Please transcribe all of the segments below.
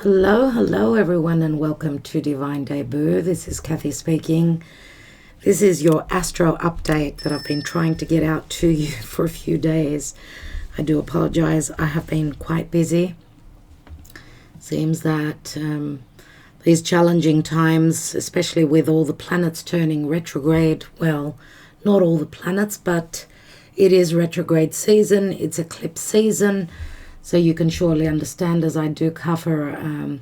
Hello everyone, and welcome to Divine Debut. This is Kathy speaking. This is your Astro update that I've been trying to get out to you for a few days. I do apologize, I have been quite busy. Seems that these challenging times, especially with all the planets turning retrograde, well, not all the planets, but it is retrograde season, it's eclipse season. So you can surely understand, as I do cover,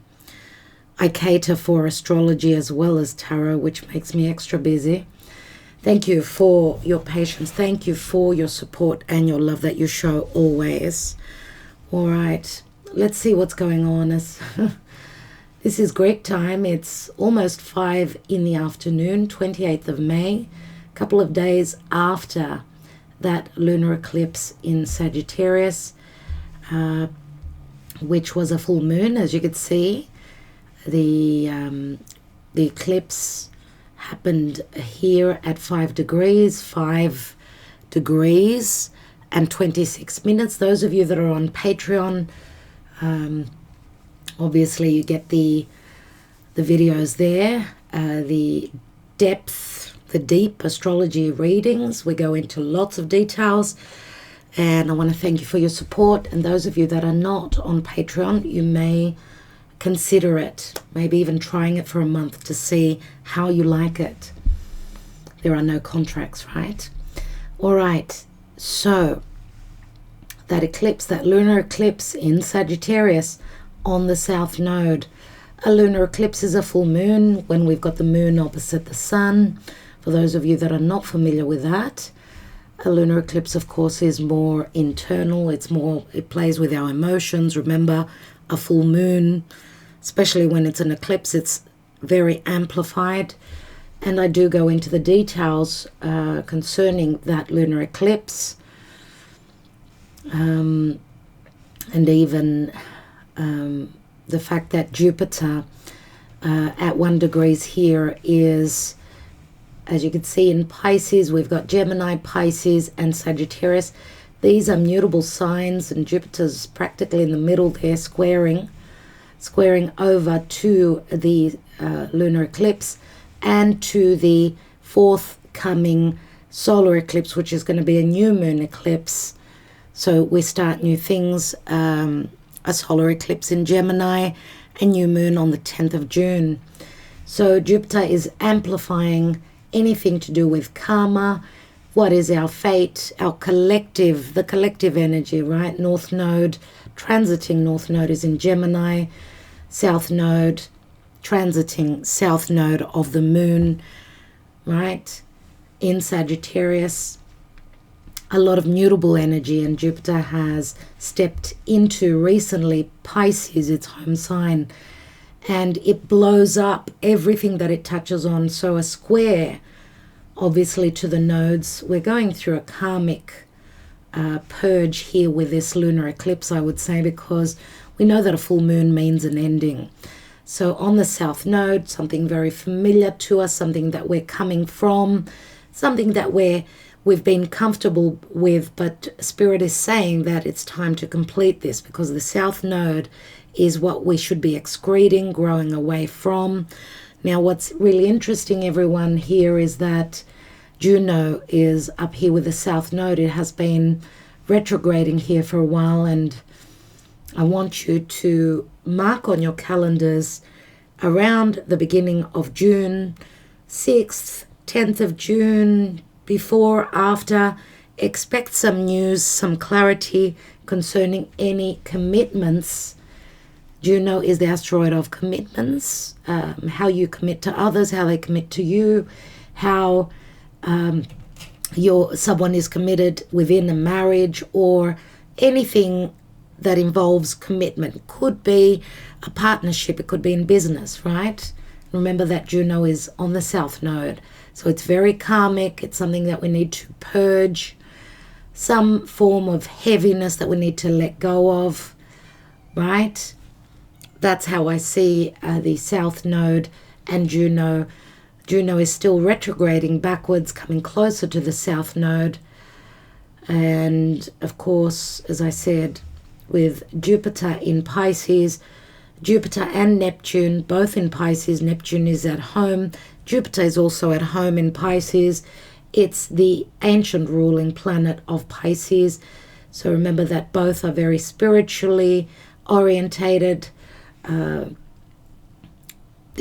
I cater for astrology as well as tarot, which makes me extra busy. Thank you for your patience. Thank you for your support and your love that you show always. All right, let's see what's going on. This is Greek time. It's almost 5 in the afternoon, 28th of May, a couple of days after that lunar eclipse in Sagittarius. Which was a full moon. As you could see, the eclipse happened here at 5 degrees and 26 minutes. Those of you that are on Patreon, obviously you get the videos there, the deep astrology readings. We go into lots of details. And I want to thank you for your support. And those of you that are not on Patreon, you may consider it, maybe even trying it for a month to see how you like it. There are no contracts, right? All right. So that eclipse, that lunar eclipse in Sagittarius on the South Node. A lunar eclipse is a full moon when we've got the moon opposite the sun. For those of you that are not familiar with that, a lunar eclipse, of course, is more internal. It plays with our emotions. Remember, a full moon, especially when it's an eclipse, it's very amplified. And I do go into the details concerning that lunar eclipse. And even the fact that Jupiter at 1 degrees here is, as you can see, in Pisces, we've got Gemini, Pisces, and Sagittarius. These are mutable signs, and Jupiter's practically in the middle there, squaring over to the lunar eclipse and to the forthcoming solar eclipse, which is going to be a new moon eclipse. So we start new things, a solar eclipse in Gemini, a new moon on the 10th of June. So Jupiter is amplifying anything to do with karma, what is our fate, the collective energy, right? North Node, transiting North Node is in Gemini, South Node, transiting South Node of the moon, right? In Sagittarius, a lot of mutable energy, and Jupiter has stepped into recently Pisces, its home sign, and it blows up everything that it touches on. So a square, obviously, to the nodes. We're going through a karmic purge here with this lunar eclipse, I would say, because we know that a full moon means an ending. So on the South Node, something very familiar to us, something that we're coming from, something that we've been comfortable with, but Spirit is saying that it's time to complete this, because the South Node is what we should be excreting, growing away from. Now, what's really interesting, everyone, here is that Juno is up here with the South Node. It has been retrograding here for a while, and I want you to mark on your calendars around the beginning of June, 6th, 10th of June, before, after. Expect some news, some clarity concerning any commitments. Juno is the asteroid of commitments, how you commit to others, how they commit to you, how someone is committed within a marriage, or anything that involves commitment. It could be a partnership, it could be in business, right? Remember that Juno is on the South Node, so it's very karmic. It's something that we need to purge, some form of heaviness that we need to let go of, right? That's how I see the South Node and Juno. Juno is still retrograding backwards, coming closer to the South Node. And of course, as I said, with Jupiter in Pisces, Jupiter and Neptune, both in Pisces. Neptune is at home. Jupiter is also at home in Pisces. It's the ancient ruling planet of Pisces. So remember that both are very spiritually orientated. They're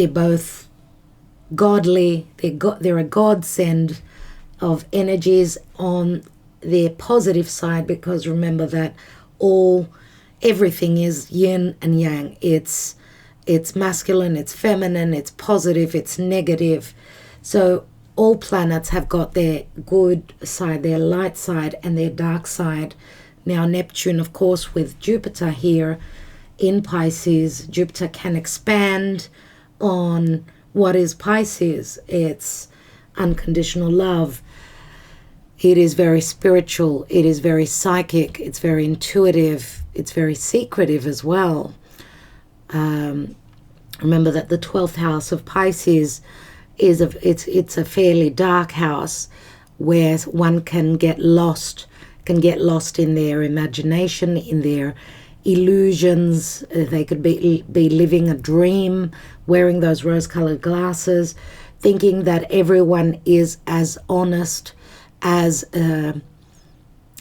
both godly. They're a godsend of energies on their positive side, because remember that everything is yin and yang. It's masculine, it's feminine, it's positive, it's negative. So all planets have got their good side, their light side, and their dark side. Now Neptune, of course, with Jupiter here in Pisces, Jupiter can expand on what is Pisces. It's unconditional love. It is very spiritual. It is very psychic. It's very intuitive. It's very secretive as well. Remember that the 12th house of Pisces is it's a fairly dark house where one can get lost in their imagination, in their illusions. They could be living a dream, wearing those rose-colored glasses, thinking that everyone is as honest, as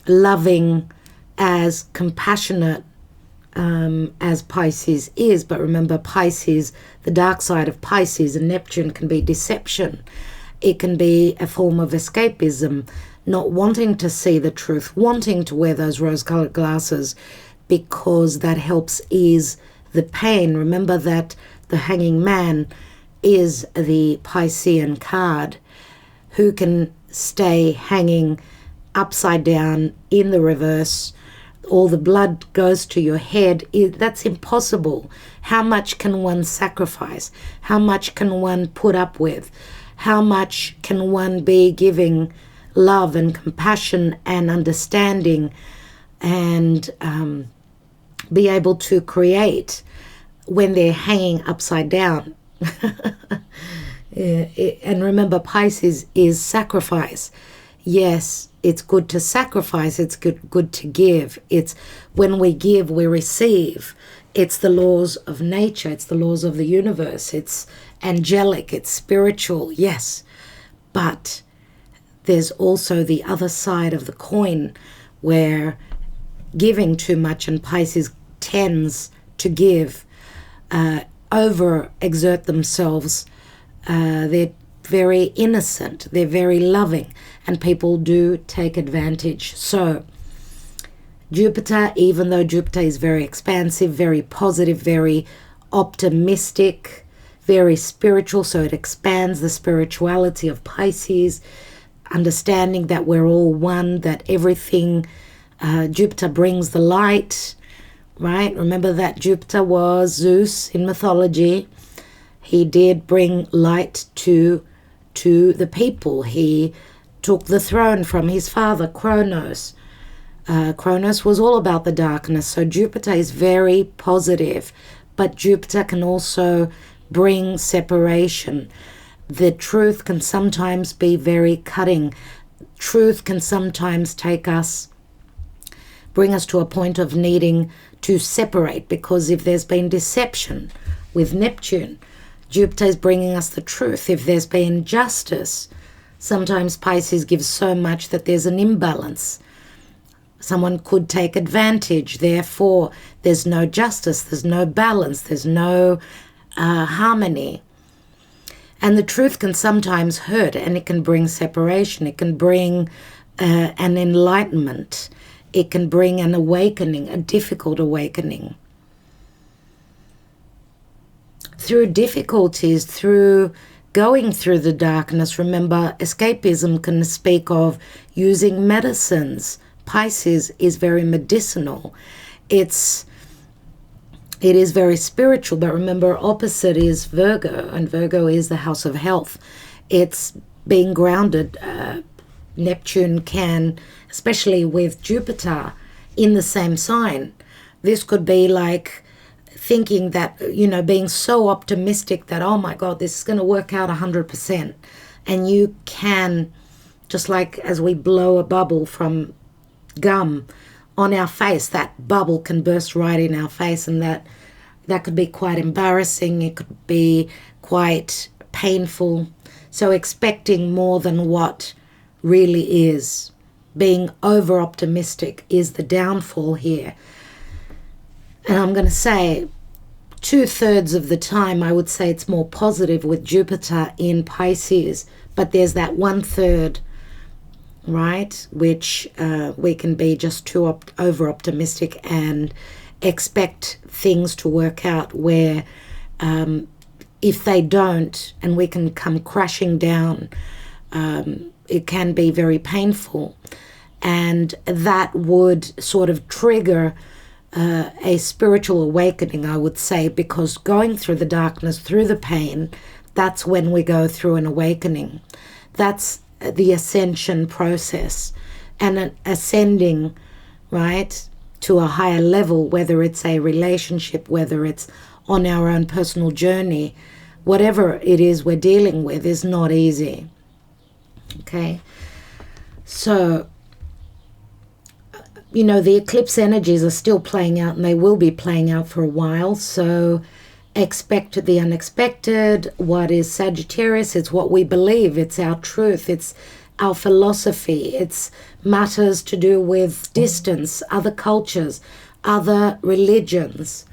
loving, as compassionate as Pisces is. But remember, Pisces, the dark side of Pisces and Neptune can be deception. It can be a form of escapism, not wanting to see the truth, wanting to wear those rose-colored glasses because that helps ease the pain. Remember that the hanging man is the Piscean card, who can stay hanging upside down in the reverse. All the blood goes to your head. That's impossible. How much can one sacrifice? How much can one put up with? How much can one be giving love and compassion and understanding and be able to create when they're hanging upside down? And remember, Pisces is sacrifice. Yes, it's good to sacrifice. It's good to give. It's when we give, we receive. It's the laws of nature. It's the laws of the universe. It's angelic. It's spiritual. Yes. But there's also the other side of the coin where giving too much, and Pisces tends to give, over-exert themselves. They're very innocent, they're very loving, and people do take advantage. So Jupiter, even though Jupiter is very expansive, very positive, very optimistic, very spiritual, so it expands the spirituality of Pisces, understanding that we're all one, that everything, Jupiter brings the light, right? Remember that Jupiter was Zeus in mythology. He did bring light to the people. He took the throne from his father, Kronos. Kronos was all about the darkness. So Jupiter is very positive, but Jupiter can also bring separation. The truth can sometimes be very cutting. Truth can sometimes bring us to a point of needing to separate, because if there's been deception with Neptune, Jupiter is bringing us the truth. If there's been justice, sometimes Pisces gives so much that there's an imbalance. Someone could take advantage. Therefore, there's no justice, there's no balance, there's no harmony. And the truth can sometimes hurt, and it can bring separation. It can bring an enlightenment. It can bring an awakening, a difficult awakening. Through difficulties, through going through the darkness, remember, escapism can speak of using medicines. Pisces is very medicinal. It is very spiritual, but remember, opposite is Virgo, and Virgo is the house of health. It's being grounded. Neptune can, especially with Jupiter in the same sign, this could be like thinking that, being so optimistic that, oh my God, this is going to work out 100%. And you can, just like as we blow a bubble from gum on our face, that bubble can burst right in our face, and that that could be quite embarrassing. It could be quite painful. So expecting more than what really is. Being over-optimistic is the downfall here. And I'm going to say 2/3 of the time, I would say it's more positive with Jupiter in Pisces. But there's that 1/3, right, which we can be just too over-optimistic and expect things to work out where if they don't, and we can come crashing down, it can be very painful. And that would sort of trigger a spiritual awakening, I would say, because going through the darkness, through the pain, that's when we go through an awakening. That's the ascension process. And an ascending, right, to a higher level, whether it's a relationship, whether it's on our own personal journey, whatever it is we're dealing with is not easy. Okay? So, you know, the eclipse energies are still playing out, and they will be playing out for a while. So expect the unexpected. What is Sagittarius? It's what we believe. It's our truth. It's our philosophy. It's matters to do with distance, other cultures, other religions.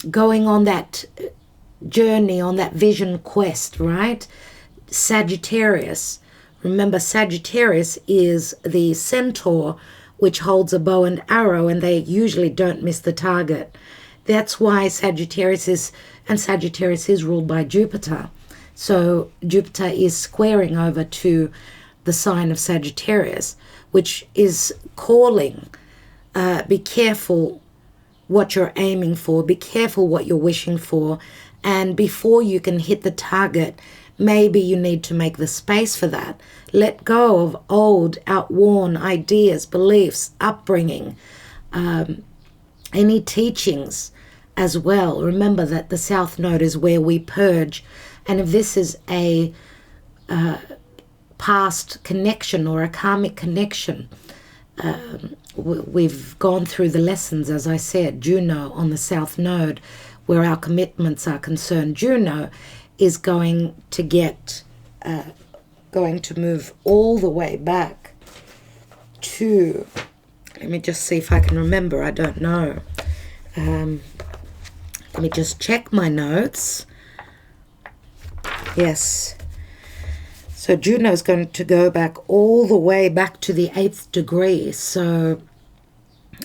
Going on that journey, on that vision quest, right? Sagittarius. Remember, Sagittarius is the centaur, which holds a bow and arrow, and they usually don't miss the target. That's why Sagittarius is ruled by Jupiter. So Jupiter is squaring over to the sign of Sagittarius, which is calling, be careful what you're aiming for, be careful what you're wishing for, and before you can hit the target, maybe you need to make the space for that. Let go of old, outworn ideas, beliefs, upbringing, any teachings as well. Remember that the South Node is where we purge. And if this is a past connection or a karmic connection, we've gone through the lessons, as I said, Juno on the South Node, where our commitments are concerned. Juno is going to move all the way back to, let me just see if I can remember, I don't know. Let me just check my notes. Yes. So Juno is going to go back all the way back to the 8th degree. So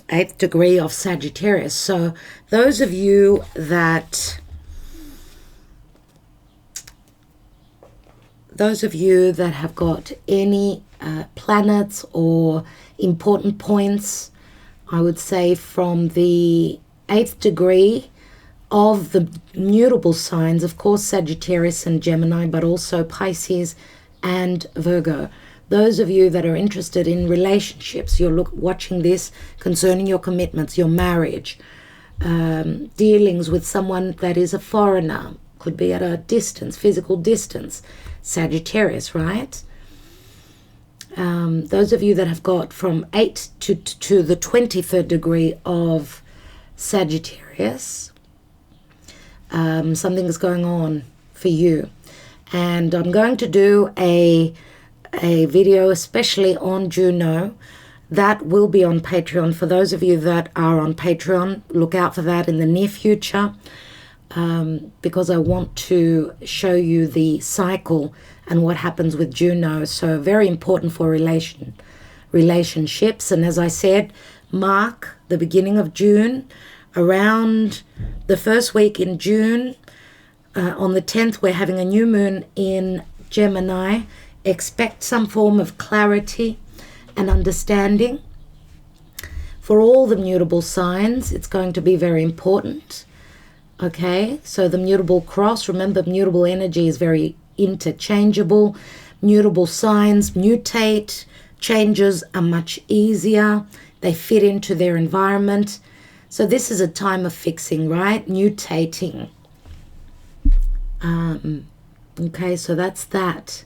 8th degree of Sagittarius. So those of you that have got any planets or important points, I would say from the 8th degree of the mutable signs, of course, Sagittarius and Gemini, but also Pisces and Virgo. Those of you that are interested in relationships, you're watching this concerning your commitments, your marriage, dealings with someone that is a foreigner, could be at a distance, physical distance, Sagittarius, right? Those of you that have got from 8 to the 23rd degree of Sagittarius, something is going on for you. And I'm going to do a video especially on Juno. That will be on Patreon. For those of you that are on Patreon, look out for that in the near future, because I want to show you the cycle and what happens with Juno. So very important for relationships. And as I said, mark the beginning of June, around the first week in June. On the 10th, we're having a new moon in Gemini. Expect some form of clarity and understanding. For all the mutable signs, it's going to be very important. Okay, so the mutable cross, remember mutable energy is very interchangeable. Mutable signs mutate, changes are much easier. They fit into their environment. So this is a time of fixing, right? Mutating. Okay, so that's that.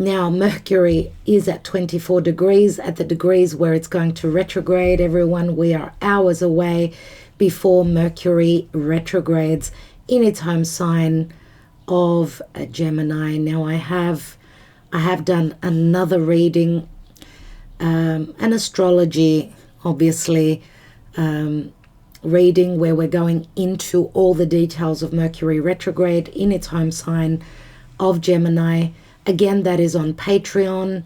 Now, Mercury is at 24 degrees, at the degrees where it's going to retrograde. Everyone, we are hours away before Mercury retrogrades in its home sign of Gemini. Now, I have done another reading, an astrology, obviously, reading where we're going into all the details of Mercury retrograde in its home sign of Gemini. Again, that is on Patreon.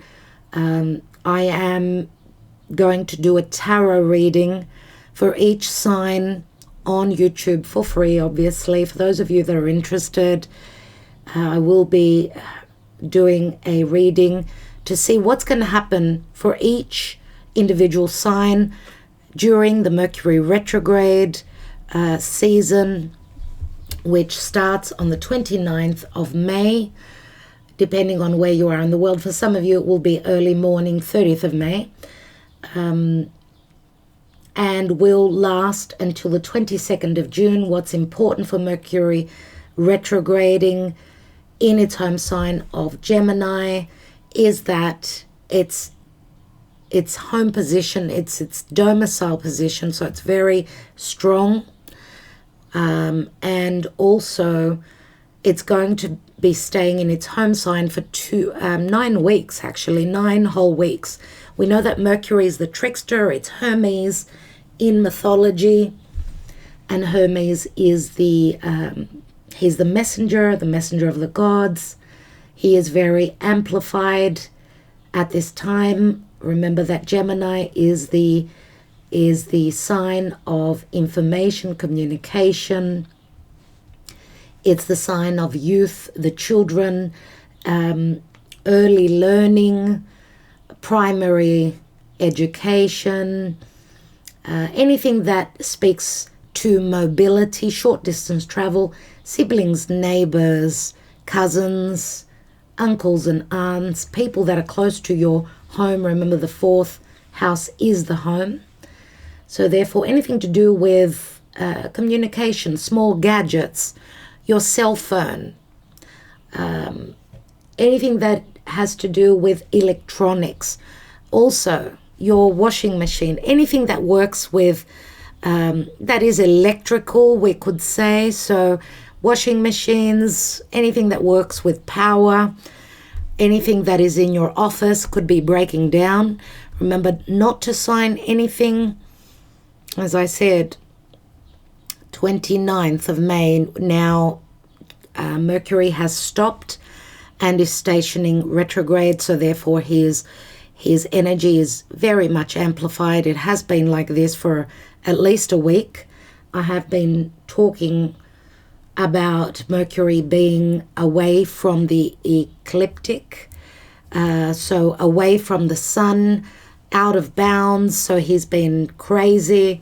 I am going to do a tarot reading for each sign on YouTube for free, obviously. For those of you that are interested, I will be doing a reading to see what's going to happen for each individual sign during the Mercury retrograde season, which starts on the 29th of May, depending on where you are in the world. For some of you, it will be early morning, 30th of May, and will last until the 22nd of June. What's important for Mercury retrograding in its home sign of Gemini is that its home position, its domicile position, so it's very strong, and also it's going to be staying in its home sign for 9 weeks, actually 9 whole weeks. We know that Mercury is the trickster, it's Hermes in mythology, and Hermes is he's the messenger of the gods. He is very amplified at this time. Remember that Gemini is the sign of information, communication. It's the sign of youth, the children, early learning, primary education, anything that speaks to mobility, short distance travel, siblings, neighbors, cousins, uncles and aunts, people that are close to your home. Remember, the 4th house is the home. So therefore, anything to do with communication, small gadgets, your cell phone, anything that has to do with electronics, also your washing machine, anything that works with, that is electrical, we could say. So washing machines, anything that works with power, anything that is in your office could be breaking down. Remember not to sign anything, as I said, 29th of May. Now Mercury has stopped and is stationing retrograde, so therefore his energy is very much amplified. It has been like this for at least a week. I have been talking about Mercury being away from the ecliptic, so away from the sun, out of bounds. So he's been crazy.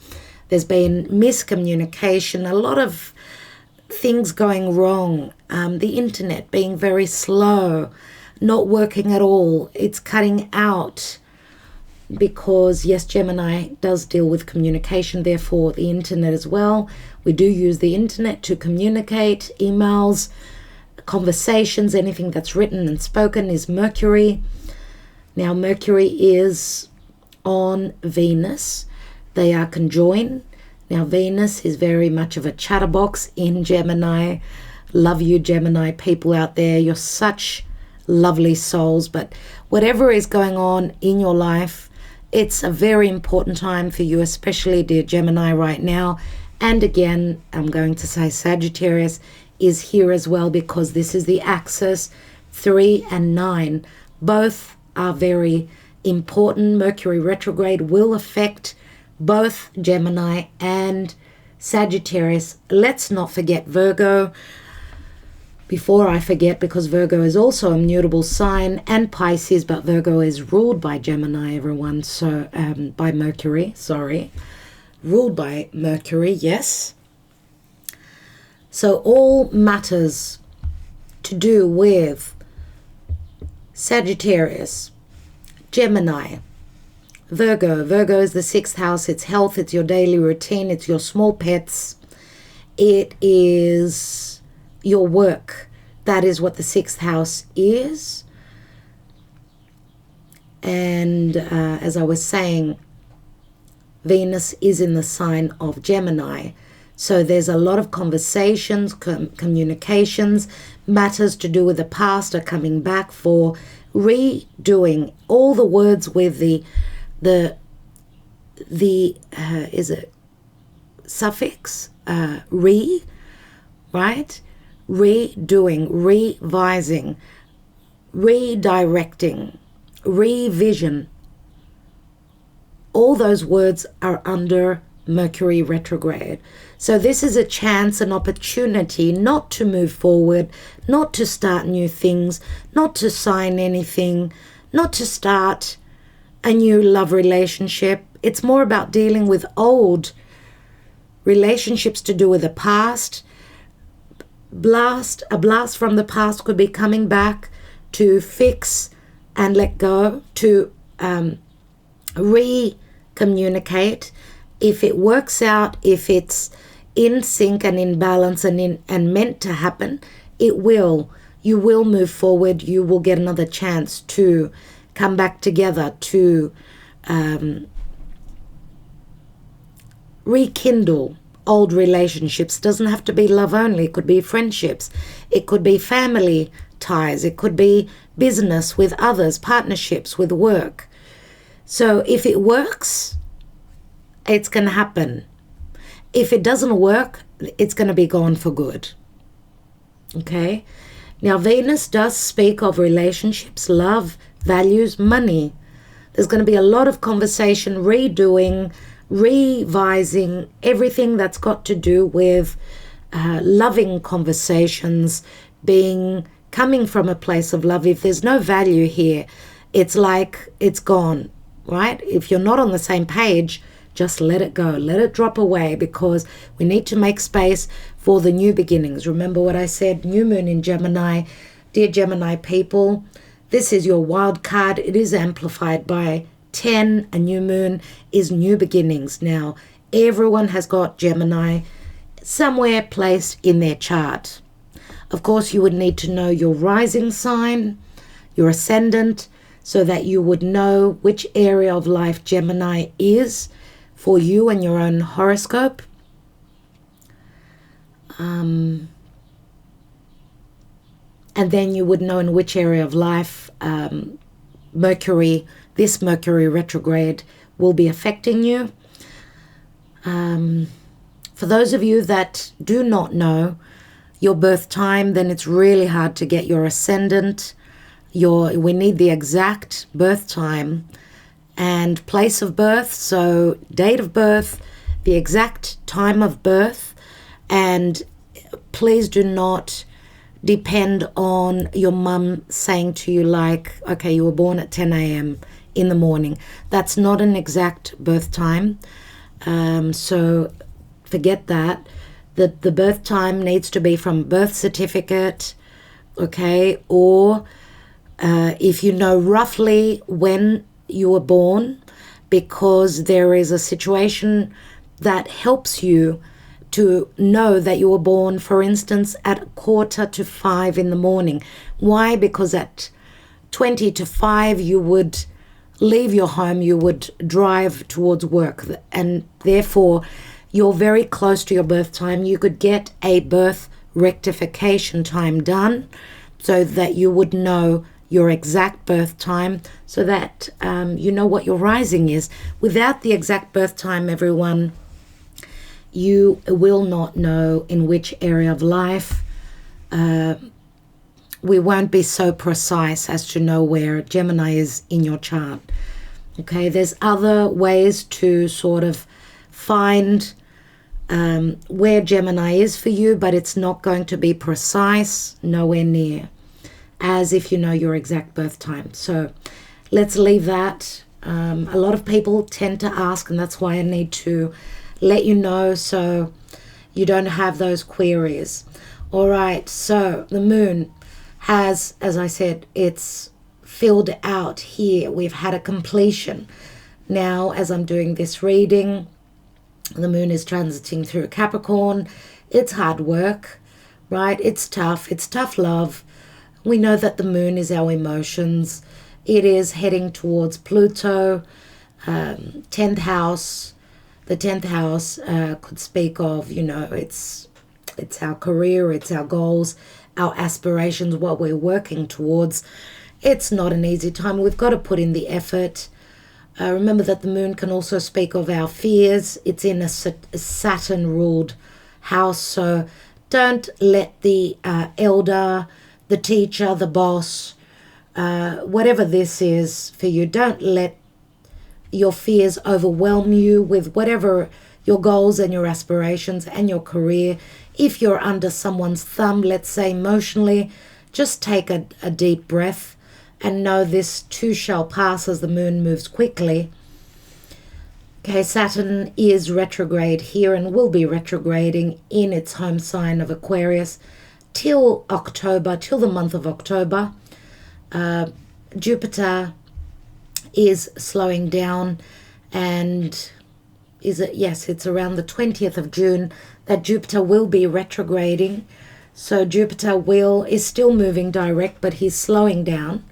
There's been miscommunication, a lot of things going wrong, the internet being very slow, not working at all. It's cutting out because, yes, Gemini does deal with communication, therefore the internet as well. We do use the internet to communicate, emails, conversations, anything that's written and spoken is Mercury. Now Mercury is on Venus. They are conjoined. Now Venus is very much of a chatterbox in Gemini. Love you, Gemini people out there. You're such lovely souls. But whatever is going on in your life, it's a very important time for you, especially dear Gemini right now. And again, I'm going to say Sagittarius is here as well, because this is the axis. 3 and 9 both are very important. Mercury retrograde will affect both Gemini and Sagittarius. Let's not forget Virgo. Before I forget, because Virgo is also a mutable sign, and Pisces, but Virgo is ruled by Gemini, everyone. So by Mercury, sorry. Ruled by Mercury, yes. So all matters to do with Sagittarius, Gemini, Virgo. Virgo is the 6th house. It's health, it's your daily routine, it's your small pets, it is your work. That is what the 6th house is. And as I was saying, Venus is in the sign of Gemini. So there's a lot of conversations, communications, matters to do with the past are coming back for redoing. All the words with the is it suffix re, right? Redoing, revising, redirecting, revision. All those words are under Mercury retrograde. So this is a chance, an opportunity not to move forward, not to start new things, not to sign anything, not to start a new love relationship. It's more about dealing with old relationships to do with the past. A blast from the past could be coming back to fix and let go, to re-communicate. If it works out, if it's in sync and in balance and meant to happen, it will. You will move forward. You will get another chance to come back together, to rekindle old relationships. Doesn't have to be love only. It could be friendships. It could be family ties. It could be business with others, partnerships with work. So if it works, it's going to happen. If it doesn't work, it's going to be gone for good. Okay? Now, Venus does speak of relationships, love, values, money. There's going to be a lot of conversation, redoing, revising, everything that's got to do with loving conversations, coming from a place of love. If there's no value here, it's like it's gone, right? If you're not on the same page, just let it go, let it drop away, because we need to make space for the new beginnings. Remember what I said, new moon in Gemini. Dear Gemini people, this is your wild card. It is amplified by 10. A new moon is new beginnings. Now, everyone has got Gemini somewhere placed in their chart. Of course, you would need to know your rising sign, your ascendant, so that you would know which area of life Gemini is for you and your own horoscope. And then you would know in which area of life this Mercury retrograde will be affecting you. For those of you that do not know your birth time, then it's really hard to get your ascendant. We need the exact birth time and place of birth, so date of birth, the exact time of birth, and please do not depend on your mum saying to you like, okay, you were born at 10 a.m. in the morning. That's not an exact birth time, so forget that. The birth time needs to be from birth certificate, okay, or if you know roughly when you were born, because there is a situation that helps you to know that you were born, for instance, at 4:45 in the morning. Why? Because at 20 to 5 you would leave your home, you would drive towards work, and therefore you're very close to your birth time. You could get a birth rectification time done so that you would know your exact birth time, so that you know what your rising is. Without the exact birth time, everyone, you will not know in which area of life. We won't be so precise as to know where Gemini is in your chart. Okay, there's other ways to sort of find where Gemini is for you, but it's not going to be precise, nowhere near as if you know your exact birth time. So let's leave that. A lot of people tend to ask, and that's why I need to let you know so you don't have those queries. All right, so the moon has, as I said, it's filled out here. We've had a completion. Now, as I'm doing this reading, the moon is transiting through Capricorn. It's hard work, right? It's tough love. We know that the moon is our emotions. it is heading towards Pluto, 10th house. The 10th house could speak of, you know, it's our career, it's our goals, our aspirations, what we're working towards. It's not an easy time. We've got to put in the effort. Remember that the moon can also speak of our fears. It's in a Saturn-ruled house, so don't let the elder, the teacher, the boss, whatever this is for you, don't let your fears overwhelm you with whatever your goals and your aspirations and your career. If you're under someone's thumb, let's say emotionally, just take a deep breath and know this too shall pass as the moon moves quickly. Okay, Saturn is retrograde here and will be retrograding in its home sign of Aquarius till October, till the month of October. Jupiter is slowing down, and it's around the 20th of June that Jupiter will be retrograding. So Jupiter is still moving direct, but he's slowing down.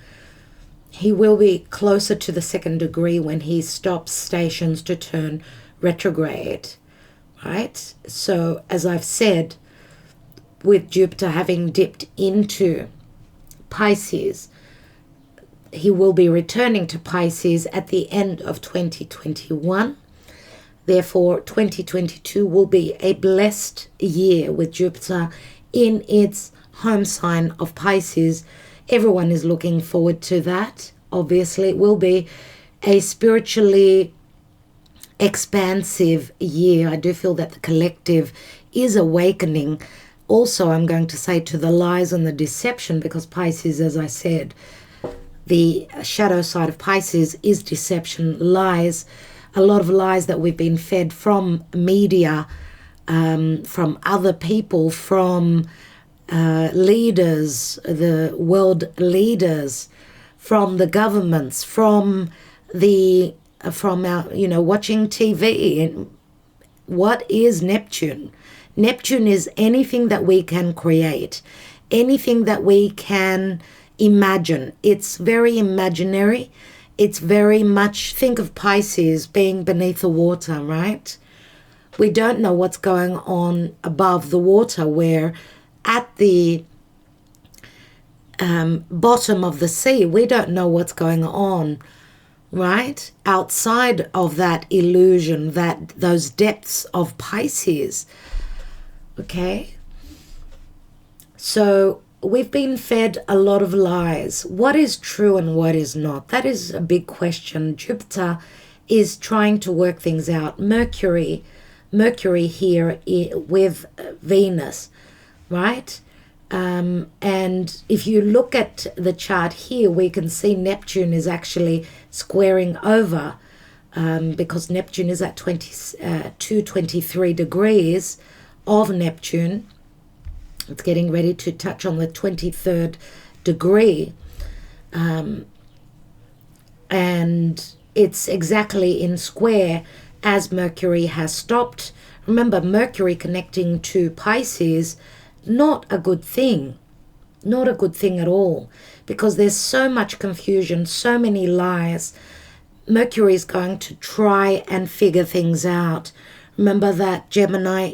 He will be closer to the 2nd degree when he stops stations to turn retrograde, right? So as I've said, with Jupiter having dipped into Pisces, he will be returning to Pisces at the end of 2021. Therefore, 2022 will be a blessed year with Jupiter in its home sign of Pisces. Everyone is looking forward to that. Obviously, it will be a spiritually expansive year. I do feel that the collective is awakening. Also, I'm going to say to the lies and the deception, because Pisces, as I said, the shadow side of Pisces is deception, lies, a lot of lies that we've been fed from media, from other people, from leaders, the world leaders, from the governments, from our, watching TV. And what is Neptune? Neptune is anything that we can create, anything that we can imagine. It's very imaginary. It's very much, think of Pisces being beneath the water, right? We don't know what's going on above the water. We're at the bottom of the sea. We don't know what's going on, right? Outside of that illusion, those depths of Pisces. Okay? So we've been fed a lot of lies. What is true and what is not? That is a big question. Jupiter is trying to work things out. Mercury here with Venus, right? And if you look at the chart here, we can see Neptune is actually squaring over, because Neptune is at 23 degrees of Neptune. It's getting ready to touch on the 23rd degree. And it's exactly in square as Mercury has stopped. Remember, Mercury connecting to Pisces, not a good thing. Not a good thing at all. Because there's so much confusion, so many lies. Mercury is going to try and figure things out. Remember that Gemini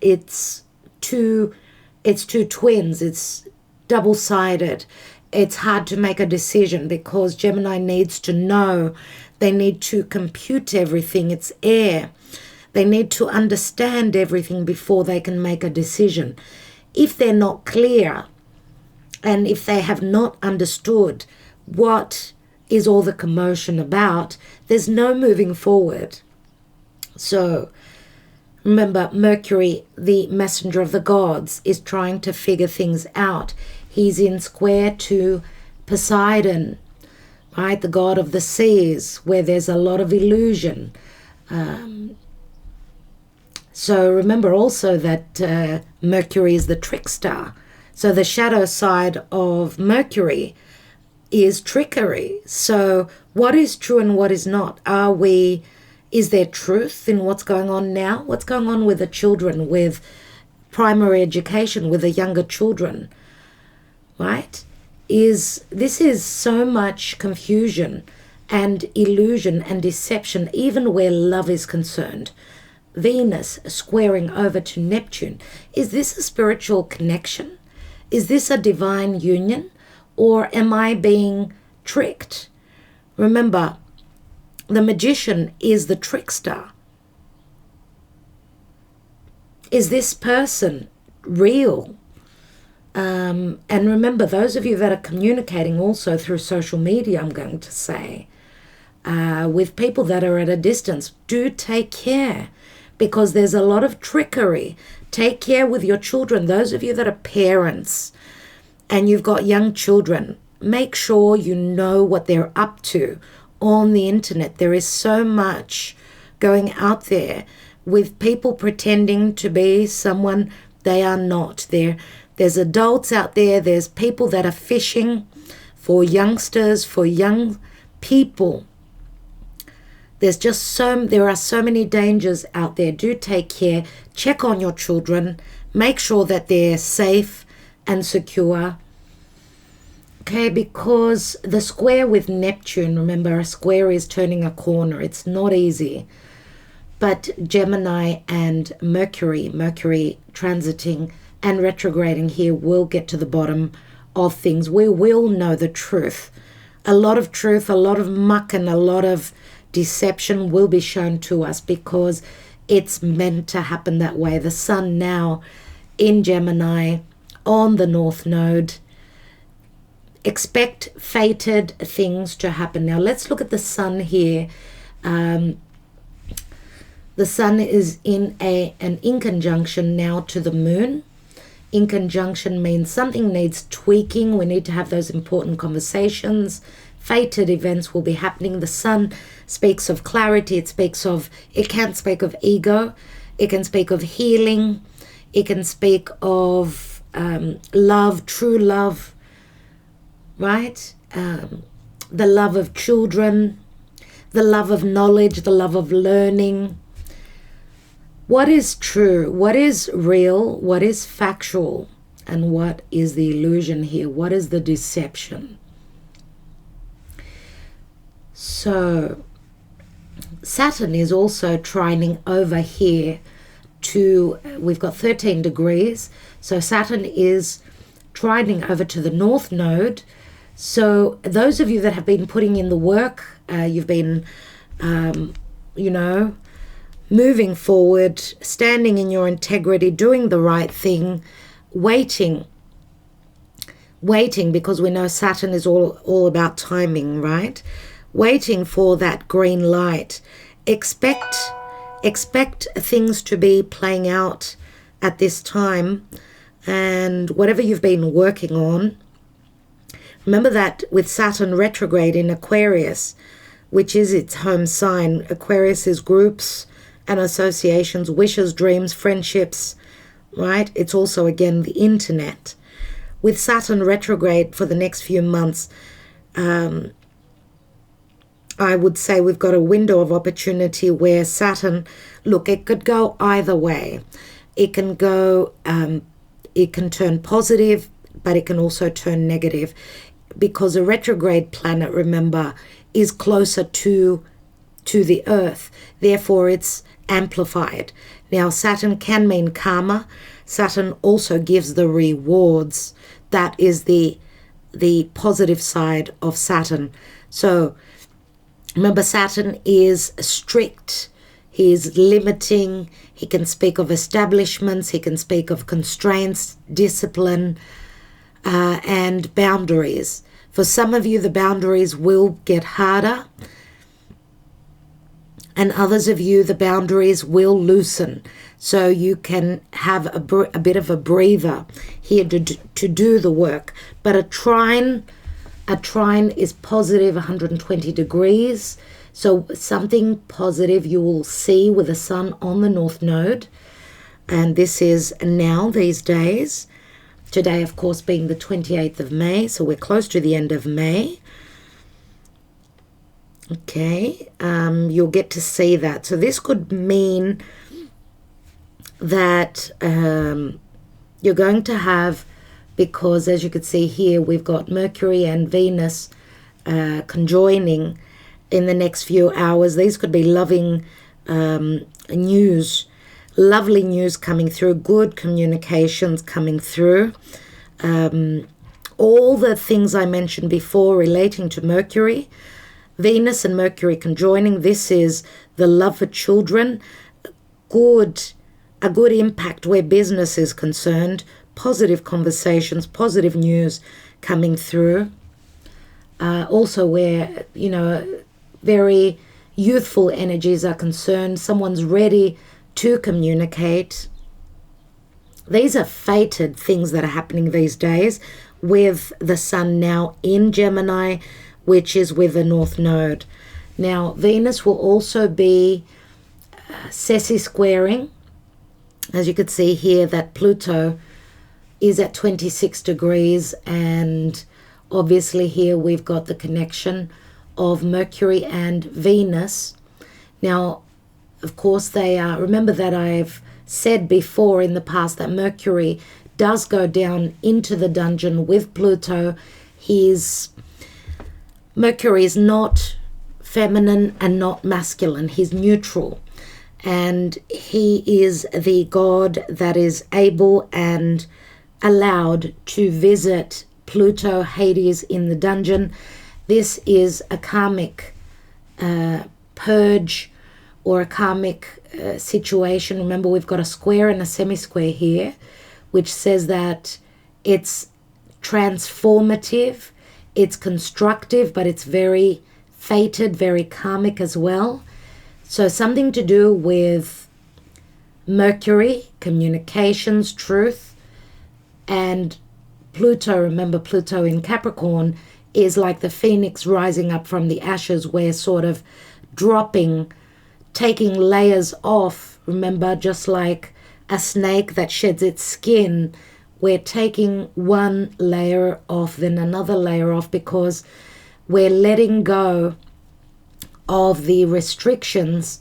it's two twins. It's double-sided. It's hard to make a decision because Gemini needs to know. They need to compute everything. It's air. They need to understand everything before they can make a decision. If they're not clear and if they have not understood what is all the commotion about, there's no moving forward. So remember, Mercury, the messenger of the gods, is trying to figure things out. He's in square to Poseidon, right? The god of the seas, where there's a lot of illusion. So remember also that Mercury is the trickster. So the shadow side of Mercury is trickery. So what is true and what is not? Is there truth in what's going on now? What's going on with the children, with primary education, with the younger children, right? this is so much confusion and illusion and deception, even where love is concerned. Venus squaring over to Neptune. Is this a spiritual connection? Is this a divine union? Or am I being tricked? Remember, the magician is the trickster. Is this person real? And remember, those of you that are communicating also through social media, I'm going to say, with people that are at a distance, do take care, because there's a lot of trickery. Take care with your children. Those of you that are parents and you've got young children, make sure you know what they're up to on the internet. There is so much going out there with people pretending to be someone they are not. There's adults out there. There's people that are fishing for youngsters, for young people. There are so many dangers out there. Do take care. Check on your children. Make sure that they're safe and secure. Okay, because the square with Neptune, remember, a square is turning a corner. It's not easy. But Gemini and Mercury transiting and retrograding here, will get to the bottom of things. We will know the truth. A lot of truth, a lot of muck, and a lot of deception will be shown to us, because it's meant to happen that way. The sun now in Gemini on the North Node. Expect fated things to happen. Now let's look at the sun here. The sun is in an inconjunction now to the moon. Inconjunction means something needs tweaking. We need to have those important conversations. Fated events will be happening. The sun speaks of clarity. It can speak of ego. It can speak of healing. It can speak of love, true love, right? The love of children, the love of knowledge, the love of learning. What is true? What is real? What is factual? And what is the illusion here? What is the deception? So Saturn is also trining over here to, we've got 13 degrees. So Saturn is trining over to the North Node. So those of you that have been putting in the work, you've been, moving forward, standing in your integrity, doing the right thing, waiting, because we know Saturn is all about timing, right? Waiting for that green light. Expect things to be playing out at this time, and whatever you've been working on. Remember that with Saturn retrograde in Aquarius, which is its home sign. Aquarius is groups and associations, wishes, dreams, friendships, right? It's also, again, the internet. With Saturn retrograde for the next few months, I would say we've got a window of opportunity where Saturn, look, it could go either way. It can go, it can turn positive, but it can also turn negative, because a retrograde planet, remember, is closer to the Earth. Therefore, it's amplified. Now, Saturn can mean karma. Saturn also gives the rewards. That is the positive side of Saturn. So remember, Saturn is strict. He is limiting. He can speak of establishments. He can speak of constraints, discipline, and boundaries. For some of you, the boundaries will get harder. And others of you, the boundaries will loosen. So you can have a bit of a breather here to do the work. But a trine is positive 120 degrees. So something positive you will see with the sun on the North Node. And this is now, these days. Today, of course, being the 28th of May. So we're close to the end of May. Okay, you'll get to see that. So this could mean that you're going to have because as you can see here, we've got Mercury and Venus conjoining in the next few hours. These could be loving news, lovely news coming through, good communications coming through. All the things I mentioned before relating to Mercury, Venus and Mercury conjoining, this is the love for children, a good impact where business is concerned, positive conversations, positive news coming through. Also where, very youthful energies are concerned, someone's ready to communicate. These are fated things that are happening these days with the sun now in Gemini, which is with the North Node. Now, Venus will also be sessi-squaring. As you can see here, that Pluto is at 26 degrees, and obviously here we've got the connection of Mercury and Venus. Now, of course, they are, remember that I've said before in the past that Mercury does go down into the dungeon with Pluto. Mercury is not feminine and not masculine. He's neutral. And he is the god that is able and allowed to visit Pluto, Hades in the dungeon. This is a karmic purge or a karmic situation. Remember, we've got a square and a semi-square here, which says that it's transformative, it's constructive, but it's very fated, very karmic as well. So something to do with Mercury, communications, truth, and Pluto. Remember, Pluto in Capricorn is like the phoenix rising up from the ashes. We're sort of dropping, taking layers off. Remember, just like a snake that sheds its skin, we're taking one layer off, then another layer off, because we're letting go of the restrictions,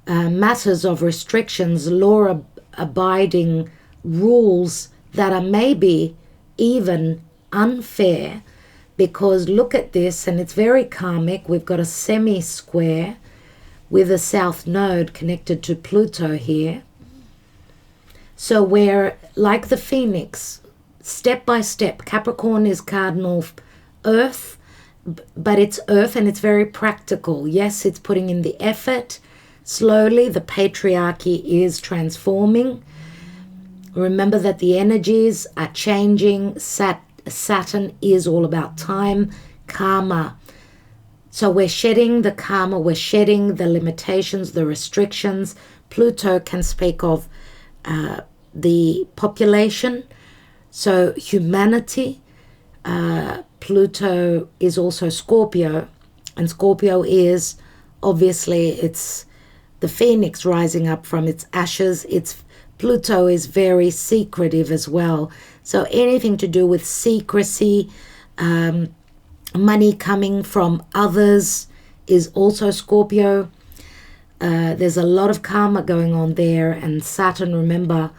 matters of restrictions, law-abiding rules that are maybe even unfair. Because look at this, and it's very karmic. We've got a semi-square with a south node connected to Pluto here. So we're like the phoenix, step by step. Capricorn is cardinal earth, but it's earth and it's very practical. Yes, it's putting in the effort. Slowly, the patriarchy is transforming. Remember that the energies are changing. Saturn is all about time, karma. So we're shedding the karma, we're shedding the limitations, the restrictions. Pluto can speak of the population, so humanity. Pluto is also Scorpio, and Scorpio is obviously, it's the phoenix rising up from its ashes. Pluto is very secretive as well. So anything to do with secrecy, money coming from others is also Scorpio. There's a lot of karma going on there. And Saturn, remember,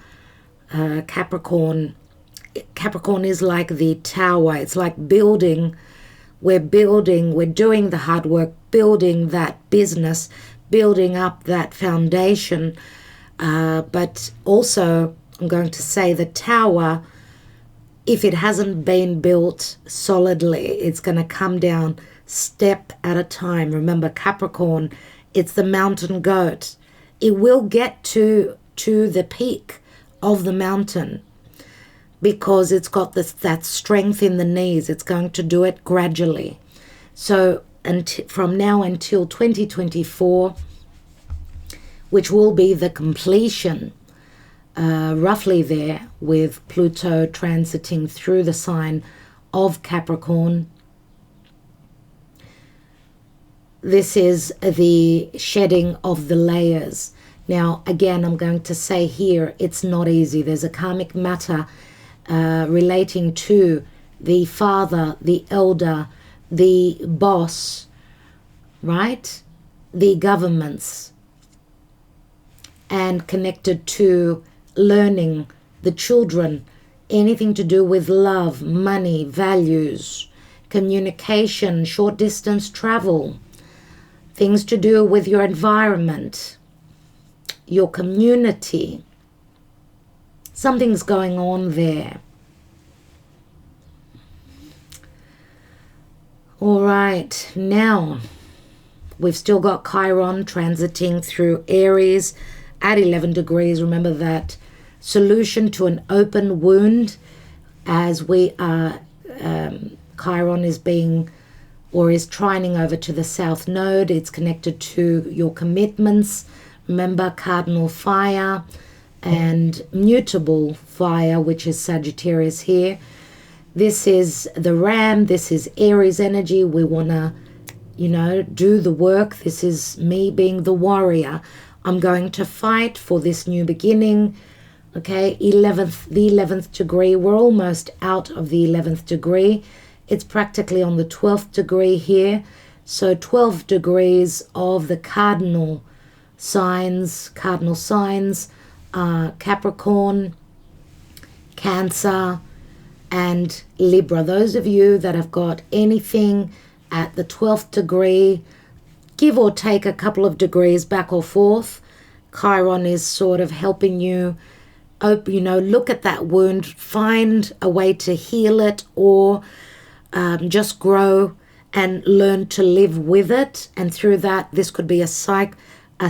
Capricorn is like the tower. It's like building. We're doing the hard work, building that business, building up that foundation. But also, I'm going to say the tower, if it hasn't been built solidly, it's going to come down step at a time. Remember, Capricorn, it's the mountain goat. It will get to the peak of the mountain because it's got that strength in the knees. It's going to do it gradually. So from now until 2024, which will be the completion, roughly there, with Pluto transiting through the sign of Capricorn. This is the shedding of the layers. Now, again, I'm going to say here, it's not easy. There's a karmic matter relating to the father, the elder, the boss, right? The governments, and connected to learning, the children anything to do with love, money, values, communication, short distance travel, things to do with your environment, your community. Something's going on there. All right, now we've still got Chiron transiting through Aries at 11 degrees. Remember that solution to an open wound, as we are, Chiron is being, or is trining over to the South Node. It's connected to your commitments. Remember, cardinal fire and mutable fire, which is Sagittarius here. This is the ram. This is Aries energy. We want to, do the work. This is me being the warrior. I'm going to fight for this new beginning. Okay, the 11th degree. We're almost out of the 11th degree. It's practically on the 12th degree here. So 12 degrees of the cardinal signs are Capricorn, Cancer, and Libra. Those of you that have got anything at the 12th degree, give or take a couple of degrees back or forth, Chiron is sort of helping you, look at that wound, find a way to heal it, or just grow and learn to live with it. And through that, this could be a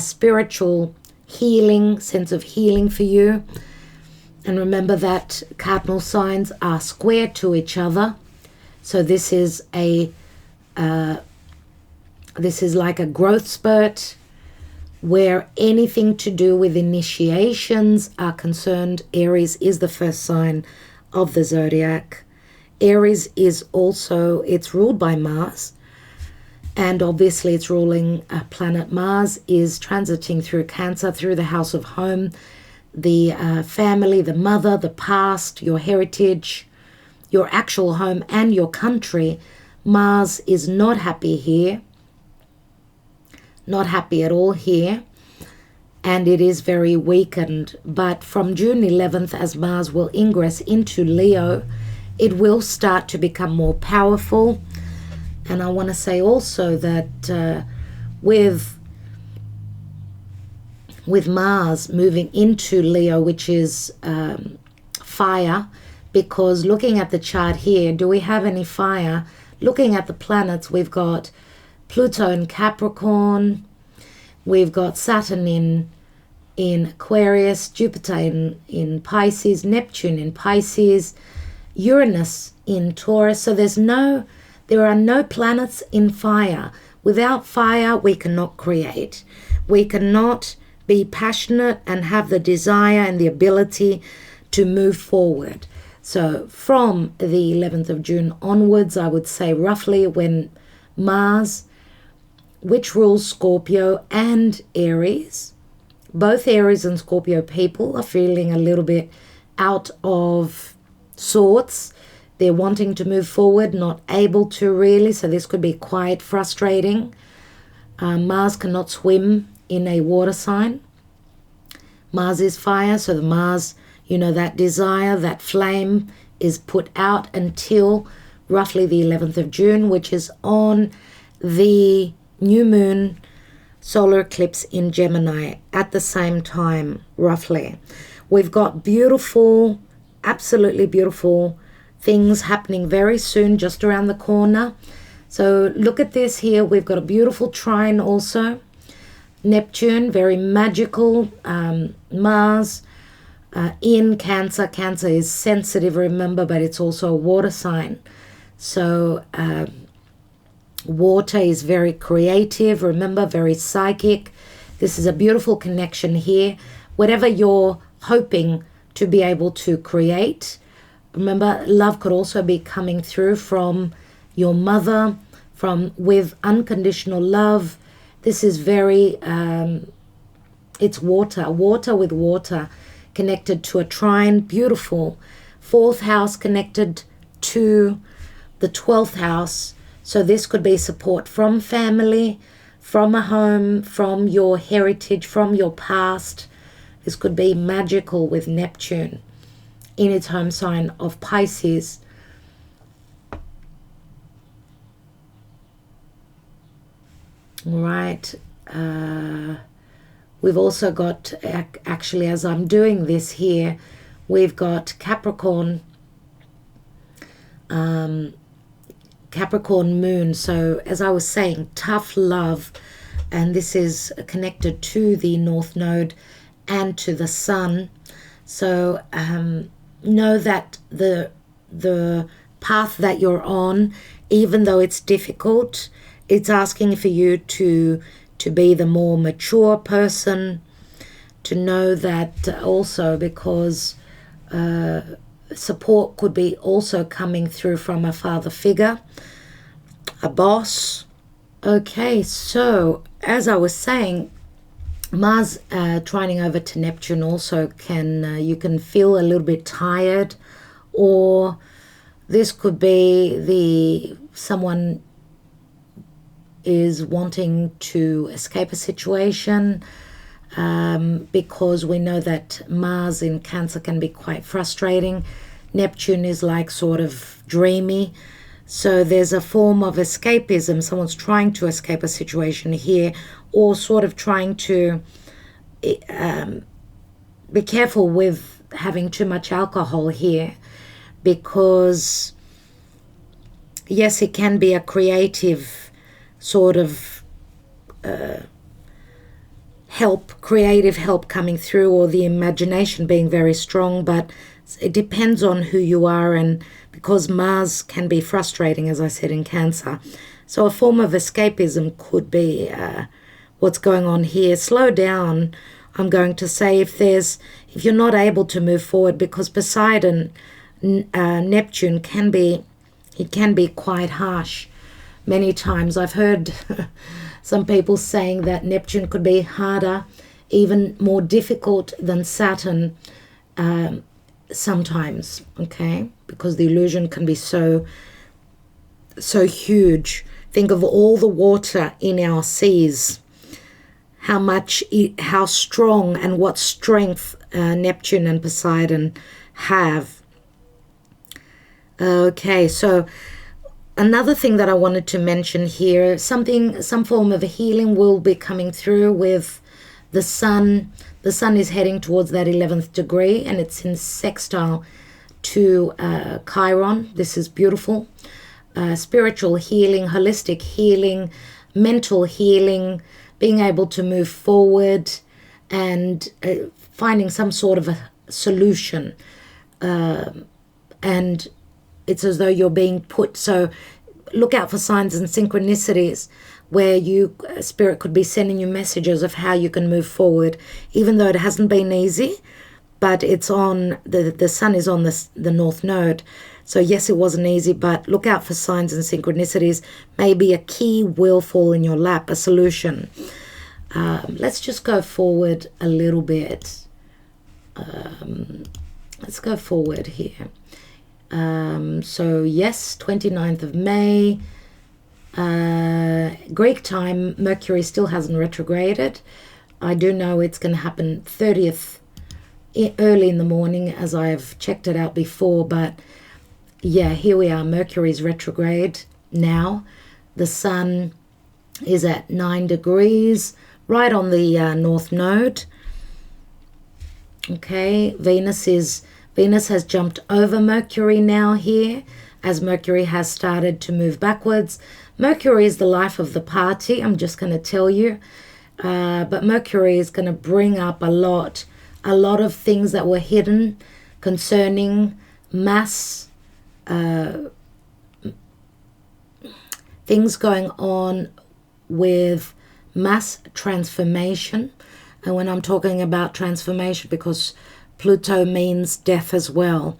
spiritual healing, sense of healing for you. And remember that cardinal signs are square to each other. So this is like a growth spurt where anything to do with initiations are concerned. Aries is the first sign of the zodiac. Aries is also, it's ruled by Mars. And obviously its ruling planet Mars is transiting through Cancer, through the house of home, the family, the mother, the past, your heritage, your actual home, and your country. Mars is not happy here, not happy at all here, and it is very weakened. But from June 11th, as Mars will ingress into Leo, it will start to become more powerful. And I want to say also that with Mars moving into Leo, which is fire, because looking at the chart here, do we have any fire? Looking at the planets, we've got Pluto in Capricorn, we've got Saturn in Aquarius, Jupiter in Pisces, Neptune in Pisces, Uranus in Taurus. So there are no planets in fire. Without fire, we cannot create. We cannot be passionate and have the desire and the ability to move forward. So from the 11th of June onwards, I would say roughly, when Mars, which rules Scorpio and Aries, both Aries and Scorpio people are feeling a little bit out of sorts. They're wanting to move forward, not able to really. So this could be quite frustrating. Mars cannot swim in a water sign. Mars is fire, so the Mars, that desire, that flame is put out until roughly the 11th of June, which is on the new moon solar eclipse in Gemini at the same time, roughly. We've got beautiful, absolutely beautiful things happening very soon, just around the corner. So look at this here. We've got a beautiful trine also. Neptune, very magical. Mars in Cancer. Cancer is sensitive, remember, but it's also a water sign. So water is very creative, remember, very psychic. This is a beautiful connection here. Whatever you're hoping to be able to create, remember, love could also be coming through from your mother, with unconditional love. This is very, it's water with water, connected to a trine, beautiful. 4th house connected to the 12th house. So this could be support from family, from a home, from your heritage, from your past. This could be magical with Neptune. in its home sign of Pisces. All right. We've also got, actually, as I'm doing this here, we've got Capricorn, Capricorn moon. So as I was saying, tough love, and this is connected to the North Node and to the Sun. So know that the path that you're on, even though it's difficult, it's asking for you to be the more mature person, to know that also, because support could be also coming through from a father figure, a boss. Okay, so as I was saying, Mars trining over to Neptune also can, you can feel a little bit tired, or this could be someone is wanting to escape a situation, because we know that Mars in Cancer can be quite frustrating. Neptune is like sort of dreamy. So there's a form of escapism. Someone's trying to escape a situation here, or sort of trying to be careful with having too much alcohol here, because yes, it can be a creative sort of creative help coming through, or the imagination being very strong, but it depends on who you are, and because Mars can be frustrating, as I said, in Cancer. So a form of escapism could be what's going on here. Slow down, I'm going to say, if you're not able to move forward, because Poseidon, Neptune can be quite harsh. Many times I've heard some people saying that Neptune could be harder, even more difficult than Saturn sometimes, okay? Because the illusion can be so huge. Think of all the water in our seas, how strong and what strength Neptune and Poseidon have. Okay, so another thing that I wanted to mention here, some form of a healing will be coming through with the Sun. The Sun is heading towards that 11th degree, and it's in sextile to Chiron. This is beautiful. Spiritual healing, holistic healing, mental healing, being able to move forward and finding some sort of a solution. And it's as though you're being put, so look out for signs and synchronicities where Spirit could be sending you messages of how you can move forward, even though it hasn't been easy, but it's on, the Sun is on the North Node. So yes, it wasn't easy, but look out for signs and synchronicities. Maybe a key will fall in your lap, a solution. Let's just go forward a little bit. Let's go forward here. So yes, 29th of May, Greek time, Mercury still hasn't retrograded. I do know it's going to happen 30th, early in the morning, as I've checked it out before, but yeah, here we are. Mercury's retrograde now. The Sun is at 9 degrees, right on the North Node. Okay, Venus has jumped over Mercury now here, as Mercury has started to move backwards. Mercury is the life of the party, I'm just going to tell you. But Mercury is going to bring up a lot of things that were hidden concerning mass, things going on with mass transformation. And when I'm talking about transformation, because Pluto means death as well,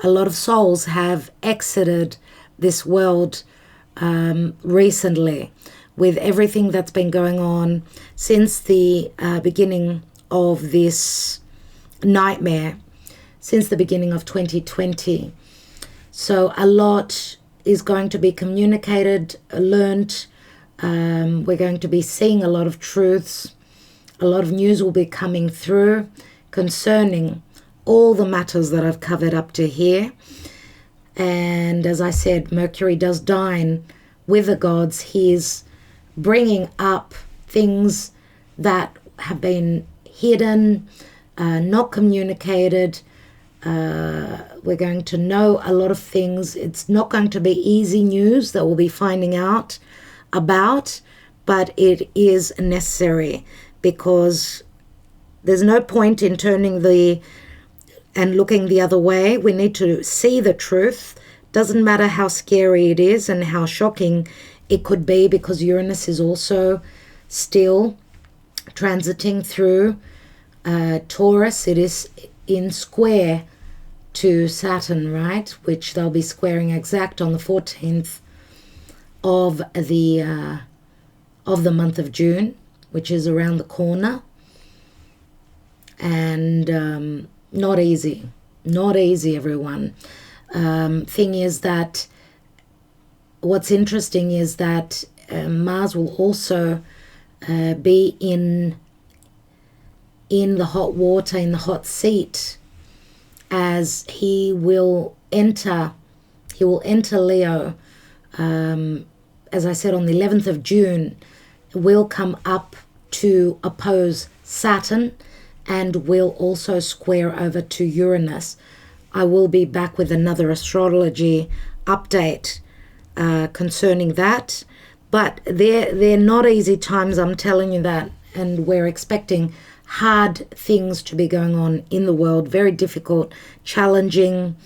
a lot of souls have exited this world recently, with everything that's been going on since the beginning of this nightmare, since the beginning of 2020. So a lot is going to be communicated, learned. We're going to be seeing a lot of truths. A lot of news will be coming through concerning all the matters that I've covered up to here. And as I said, Mercury does dine with the gods. He's bringing up things that have been hidden, not communicated. We're going to know a lot of things. It's not going to be easy news that we'll be finding out about, but it is necessary, because there's no point in turning and looking the other way. We need to see the truth. Doesn't matter how scary it is and how shocking it could be, because Uranus is also still transiting through Taurus. It is in square to Saturn, right? Which they'll be squaring exact on the 14th of the month of June, which is around the corner. And not easy, everyone. Thing is that what's interesting is that Mars will also be in the hot water, in the hot seat, as he will enter Leo. As I said, on the 11th of June, will come up to oppose Saturn, and will also square over to Uranus. I will be back with another astrology update concerning that. But they're not easy times, I'm telling you that. And we're expecting hard things to be going on in the world. Very difficult, challenging,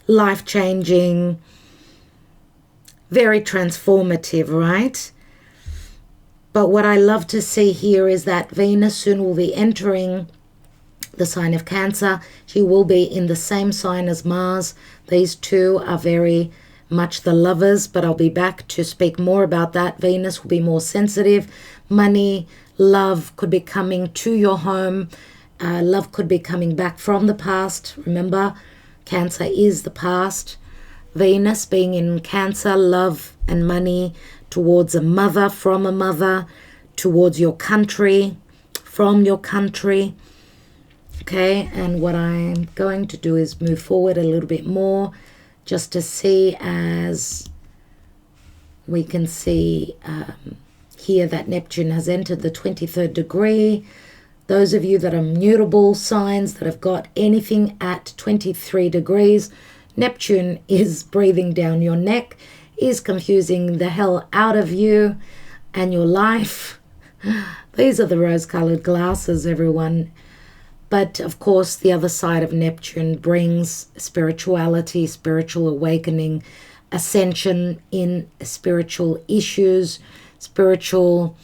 life-changing, very transformative, right? But what I love to see here is that Venus soon will be entering the sign of Cancer. She will be in the same sign as Mars. These two are very much the lovers, but I'll be back to speak more about that. Venus will be more sensitive. Money, love could be coming to your home. Love could be coming back from the past. Remember, Cancer is the past. Venus being in Cancer, love and money towards a mother, from a mother, towards your country, from your country. Okay, and what I'm going to do is move forward a little bit more, just to see, as we can see here, that Neptune has entered the 23rd degree. Those of you that are mutable signs, that have got anything at 23 degrees, Neptune is breathing down your neck, is confusing the hell out of you and your life. These are the rose-colored glasses, everyone. But of course, the other side of Neptune brings spirituality, spiritual awakening, ascension in spiritual issues, spiritual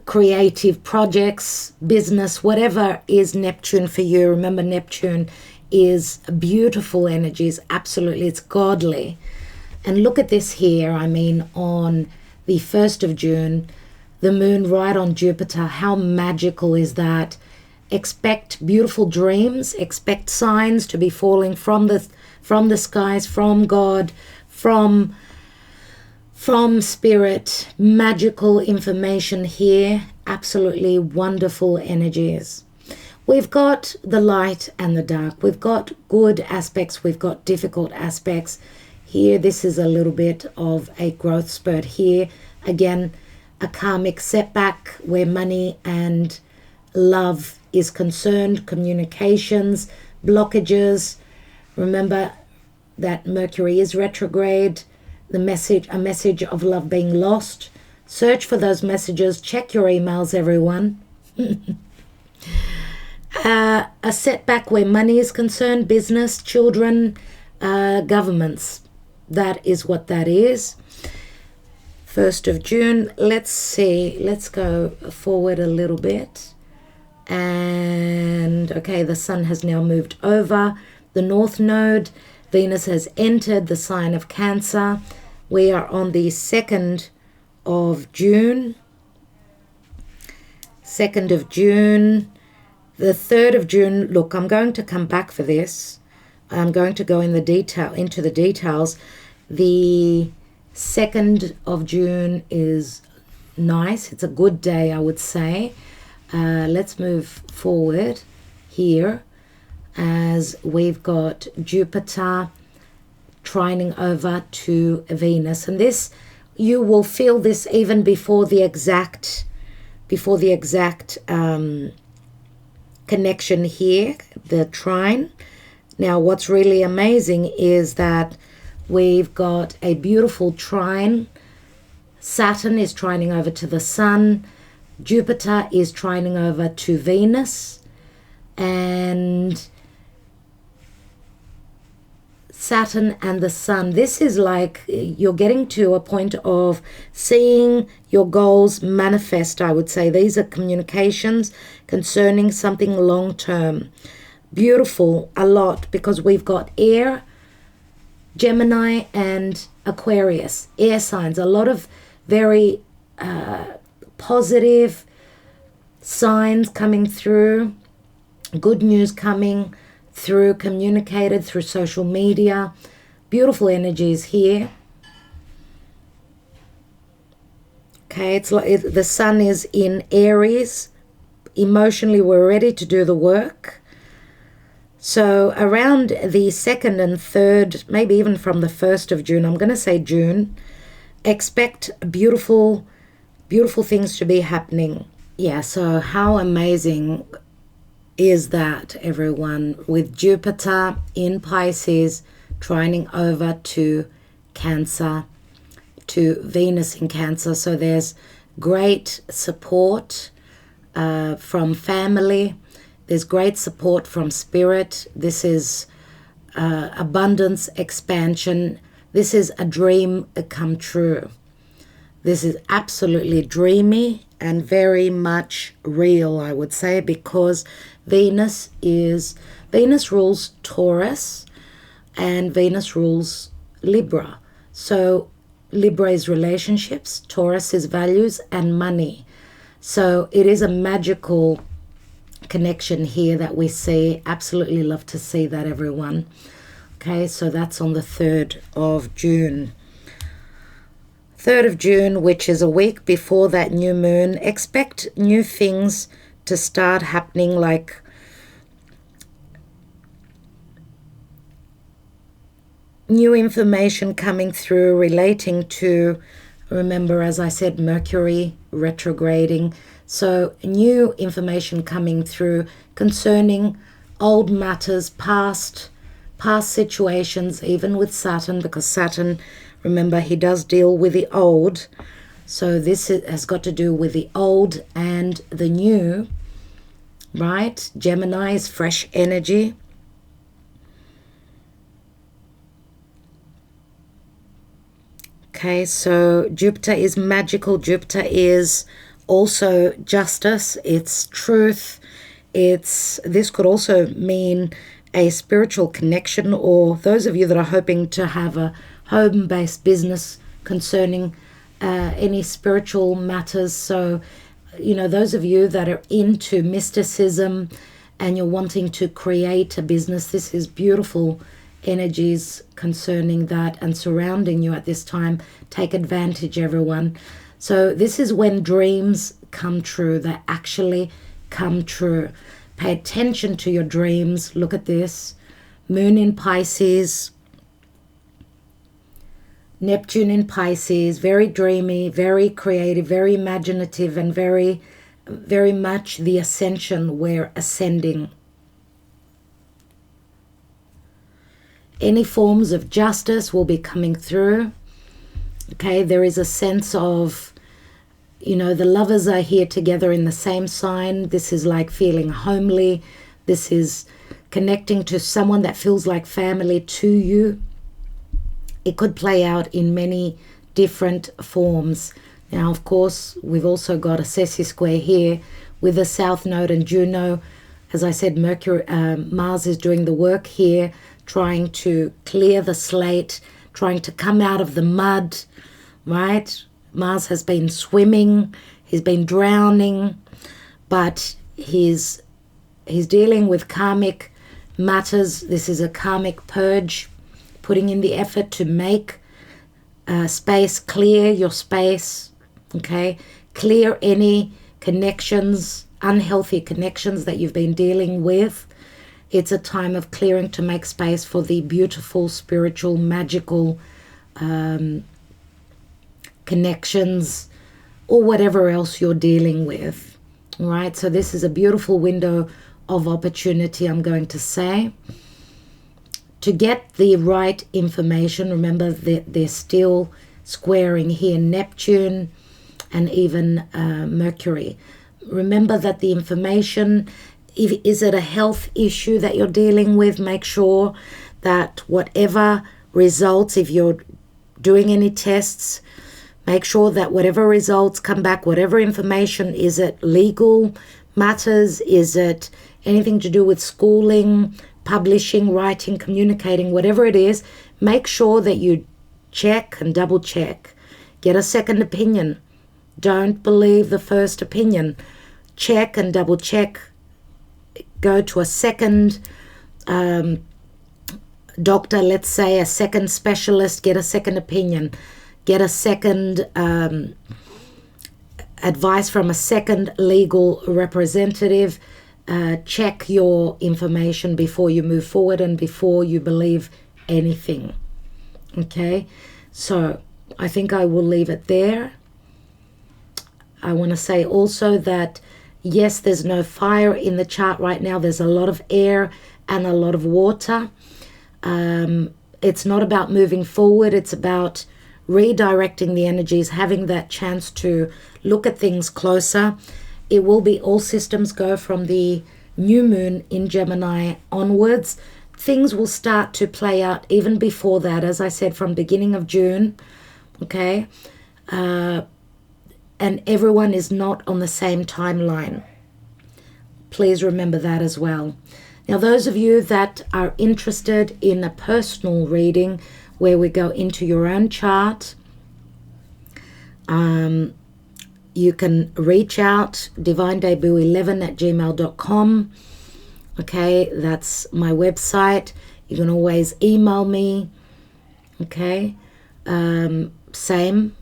creative projects, business, whatever is Neptune for you. Remember, Neptune is beautiful energies. Absolutely, it's godly. And look at this here. I mean, on the 1st of June, the moon right on Jupiter. How magical is that? Expect beautiful dreams. Expect signs to be falling from the skies, from God, from spirit. Magical information here. Absolutely wonderful energies. We've got the light and the dark. We've got good aspects. We've got difficult aspects. Here, this is a little bit of a growth spurt here. Again, a karmic setback where money and love is concerned, communications, blockages. Remember that Mercury is retrograde, a message of love being lost. Search for those messages. Check your emails, everyone. A setback where money is concerned, business, children, governments. That is what that is. 1st of June. Let's see. Let's go forward a little bit. And okay, the sun has now moved over the north node. Venus has entered the sign of Cancer. We are on the 2nd of June. 2nd of June. The 3rd of June. Look, I'm going to come back for this. I'm going to go into the details. The 2nd of June is nice. It's a good day, I would say. Let's move forward. here, as we've got Jupiter trining over to Venus. And this, you will feel this even before the exact connection here, the trine. Now, what's really amazing is that we've got a beautiful trine. Saturn is trining over to the Sun. Jupiter is trining over to Venus. And Saturn and the Sun, this is like you're getting to a point of seeing your goals manifest, I would say. These are communications concerning something long-term. Beautiful, a lot, because we've got air, Gemini and Aquarius, air signs. A lot of very positive signs coming through, good news coming through, communicated through social media. Beautiful energies here. Okay, it's like the sun is in Aries. Emotionally, we're ready to do the work. So around the 2nd and 3rd, maybe even from the 1st of June, I'm going to say June, expect beautiful, beautiful things to be happening. Yeah, so how amazing is that, everyone, with Jupiter in Pisces trining over to Cancer, to Venus in Cancer. So there's great support from family. There's great support from spirit. This is abundance, expansion. This is a dream come true. This is absolutely dreamy and very much real, I would say, because Venus rules Taurus and Venus rules Libra. So Libra is relationships, Taurus is values and money. So it is a magical connection here that we see. Absolutely love to see that, everyone. Okay, so that's on the 3rd of June. 3rd of June, which is a week before that new moon. Expect new things to start happening, like new information coming through relating to, remember, as I said, Mercury retrograding. So new information coming through concerning old matters, past situations, even with Saturn, because Saturn, remember, he does deal with the old. So this has got to do with the old and the new, right? Gemini is fresh energy. Okay, so Jupiter is magical. Jupiter is also justice. It's truth. This could also mean a spiritual connection, or those of you that are hoping to have a home-based business concerning any spiritual matters. So, you know, those of you that are into mysticism and you're wanting to create a business, this is beautiful energies concerning that and surrounding you at this time. Take advantage, everyone. So this is when dreams come true. They actually come true. Pay attention to your dreams. Look at this. Moon in Pisces. Neptune in Pisces. Very dreamy, very creative, very imaginative, and very, very much the ascension. We're ascending. Any forms of justice will be coming through. Okay, there is a sense of, you know, the lovers are here together in the same sign. This is like feeling homely. This is connecting to someone that feels like family to you. It could play out in many different forms. Now, of course, we've also got a Ceci square here with the South Node and Juno. As I said, Mars is doing the work here, trying to clear the slate, trying to come out of the mud, right? Mars has been swimming, he's been drowning, but he's dealing with karmic matters. This is a karmic purge, putting in the effort to make space, clear your space, okay? Clear any connections, unhealthy connections that you've been dealing with. It's a time of clearing to make space for the beautiful, spiritual, magical connections, or whatever else you're dealing with. All right, so this is a beautiful window of opportunity, I'm going to say. To get the right information, remember that they're still squaring here Neptune and even Mercury. Remember that the information, is it a health issue that you're dealing with? Make sure that whatever results, if you're doing any tests, make sure that whatever results come back, whatever information, is it legal matters? Is it anything to do with schooling, publishing, writing, communicating, whatever it is, make sure that you check and double check. Get a second opinion. Don't believe the first opinion. Check and double check. Go to a second doctor, let's say a second specialist, get a second opinion. Get a second advice from a second legal representative. Check your information before you move forward and before you believe anything. Okay, so I think I will leave it there. I want to say also that yes, there's no fire in the chart right now. There's a lot of air and a lot of water. It's not about moving forward. It's about redirecting the energies, having that chance to look at things closer. It will be all systems go from the new moon in Gemini onwards. Things will start to play out even before that, as I said, from beginning of June. Okay, and everyone is not on the same timeline. Please remember that as well. Now, those of you that are interested in a personal reading where we go into your own chart, you can reach out, divinedebut11@gmail.com. Okay, that's my website. You can always email me. Okay, same,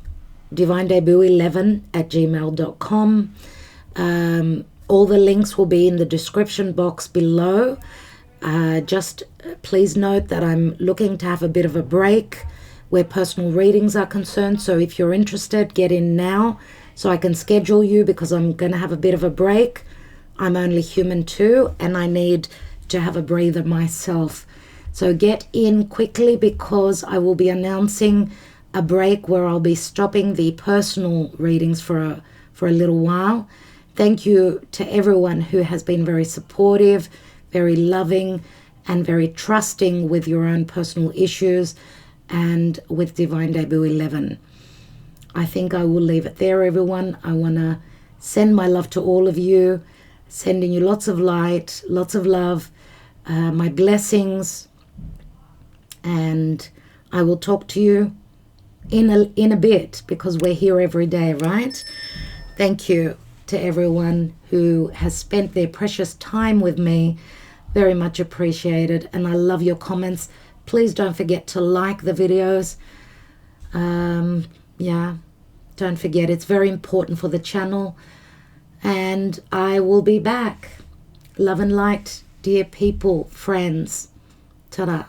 divinedebut11@gmail.com. All the links will be in the description box below. Just please note that I'm looking to have a bit of a break where personal readings are concerned. So if you're interested, get in now so I can schedule you, because I'm going to have a bit of a break. I'm only human too, and I need to have a breather myself. So get in quickly, because I will be announcing a break where I'll be stopping the personal readings for a little while. Thank you to everyone who has been very supportive, very loving, and very trusting with your own personal issues and with Divine Debut 11. I think I will leave it there, everyone. I want to send my love to all of you, sending you lots of light, lots of love, my blessings, and I will talk to you in a bit, because we're here every day, right? Thank you to everyone who has spent their precious time with me. Very much appreciated, and I love your comments. Please don't forget to like the videos. Yeah, don't forget, it's very important for the channel. And I will be back. Love and light, dear people, friends. Ta-da.